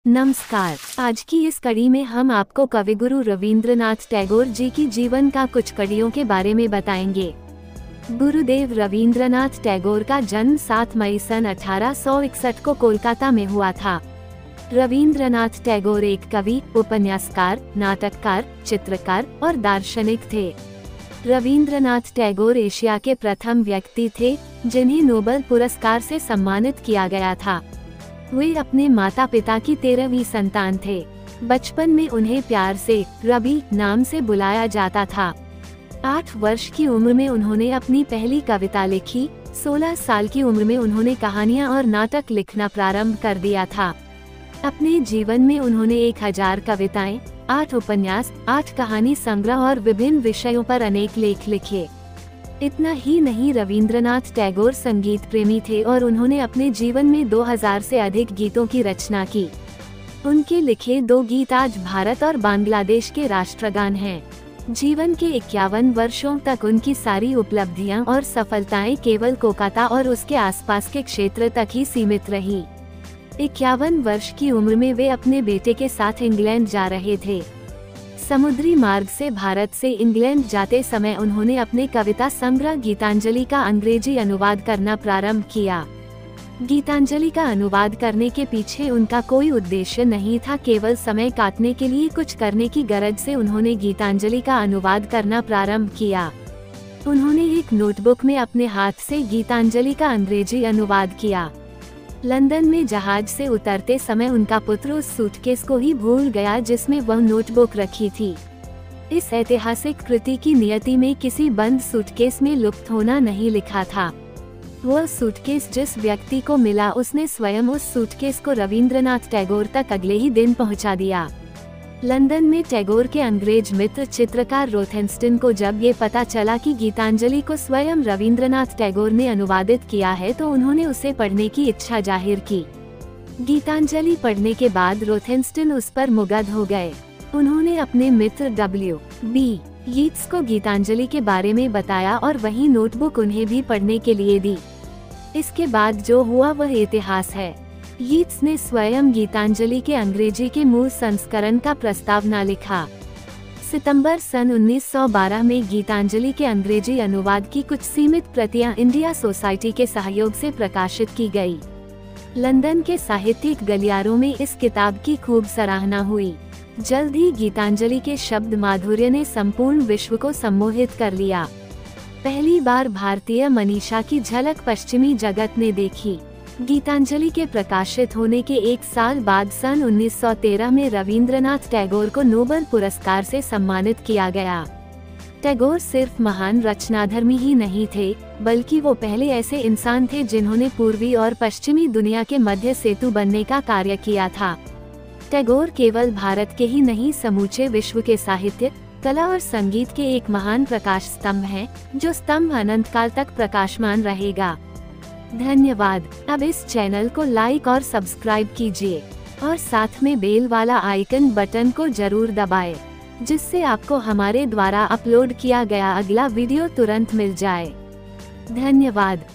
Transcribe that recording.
नमस्कार। आज की इस कड़ी में हम आपको कविगुरु रवींद्रनाथ टैगोर जी की जीवन का कुछ कड़ियों के बारे में बताएंगे। गुरुदेव रवींद्रनाथ टैगोर का जन्म 7 मई सन 1861 को कोलकाता में हुआ था। रवींद्रनाथ टैगोर एक कवि, उपन्यासकार, नाटककार, चित्रकार और दार्शनिक थे। रवींद्रनाथ टैगोर एशिया के प्रथम व्यक्ति थे जिन्हें नोबेल पुरस्कार से सम्मानित किया गया था। वे अपने माता पिता की 13वीं संतान थे। बचपन में उन्हें प्यार से रवि नाम से बुलाया जाता था। 8 वर्ष की उम्र में उन्होंने अपनी पहली कविता लिखी। 16 साल की उम्र में उन्होंने कहानियां और नाटक लिखना प्रारंभ कर दिया था। अपने जीवन में उन्होंने 1000 कविताएं, 8 उपन्यास, 8 कहानी संग्रह और विभिन्न विषयों पर अनेक लेख लिखे। इतना ही नहीं, रवींद्रनाथ टैगोर संगीत प्रेमी थे और उन्होंने अपने जीवन में 2000 से अधिक गीतों की रचना की। उनके लिखे 2 गीत आज भारत और बांग्लादेश के राष्ट्रगान हैं। जीवन के 51 वर्षों तक उनकी सारी उपलब्धियां और सफलताएं केवल कोलकाता और उसके आसपास के क्षेत्र तक ही सीमित रही। 51 वर्ष की उम्र में वे अपने बेटे के साथ इंग्लैंड जा रहे थे। समुद्री मार्ग से भारत से इंग्लैंड जाते समय उन्होंने अपने कविता संग्रह गीतांजलि का अंग्रेजी अनुवाद करना प्रारंभ किया। गीतांजलि का अनुवाद करने के पीछे उनका कोई उद्देश्य नहीं था, केवल समय काटने के लिए कुछ करने की गरज से उन्होंने गीतांजलि का अनुवाद करना प्रारंभ किया। उन्होंने एक नोटबुक में अपने हाथ से गीतांजलि का अंग्रेजी अनुवाद किया। लंदन में जहाज से उतरते समय उनका पुत्र उस सूटकेस को ही भूल गया जिसमें वह नोटबुक रखी थी। इस ऐतिहासिक कृति की नियति में किसी बंद सूटकेस में लुप्त होना नहीं लिखा था। वह सूटकेस जिस व्यक्ति को मिला उसने स्वयं उस सूटकेस को रवींद्रनाथ टैगोर तक अगले ही दिन पहुंचा दिया। लंदन में टैगोर के अंग्रेज मित्र चित्रकार रोथेंस्टन को जब ये पता चला कि गीतांजलि को स्वयं रवींद्रनाथ टैगोर ने अनुवादित किया है तो उन्होंने उसे पढ़ने की इच्छा जाहिर की। गीतांजलि पढ़ने के बाद रोथेंस्टन उस पर मुग्ध हो गए। उन्होंने अपने मित्र W.B. यीट्स को गीतांजलि के बारे में बताया और वही नोटबुक उन्हें भी पढ़ने के लिए दी। इसके बाद जो हुआ वह इतिहास है। यीट्स ने स्वयं गीतांजलि के अंग्रेजी के मूल संस्करण का प्रस्तावना लिखा। सितंबर सन 1912 में गीतांजलि के अंग्रेजी अनुवाद की कुछ सीमित प्रतियां इंडिया सोसाइटी के सहयोग से प्रकाशित की गई। लंदन के साहित्यिक गलियारों में इस किताब की खूब सराहना हुई। जल्द ही गीतांजलि के शब्द माधुर्य ने संपूर्ण विश्व को सम्मोहित कर लिया। पहली बार भारतीय मनीषा की झलक पश्चिमी जगत ने देखी। गीतांजलि के प्रकाशित होने के 1 साल बाद सन 1913 में रवींद्रनाथ टैगोर को नोबेल पुरस्कार से सम्मानित किया गया। टैगोर सिर्फ महान रचनाधर्मी ही नहीं थे, बल्कि वो पहले ऐसे इंसान थे जिन्होंने पूर्वी और पश्चिमी दुनिया के मध्य सेतु बनने का कार्य किया था। टैगोर केवल भारत के ही नहीं, समूचे विश्व के साहित्य, कला और संगीत के एक महान प्रकाश स्तंभ हैं, जो स्तंभ अनंत काल तक प्रकाशमान रहेगा। धन्यवाद। अब इस चैनल को लाइक और सब्सक्राइब कीजिए और साथ में बेल वाला आइकन बटन को जरूर दबाएं, जिससे आपको हमारे द्वारा अपलोड किया गया अगला वीडियो तुरंत मिल जाए। धन्यवाद।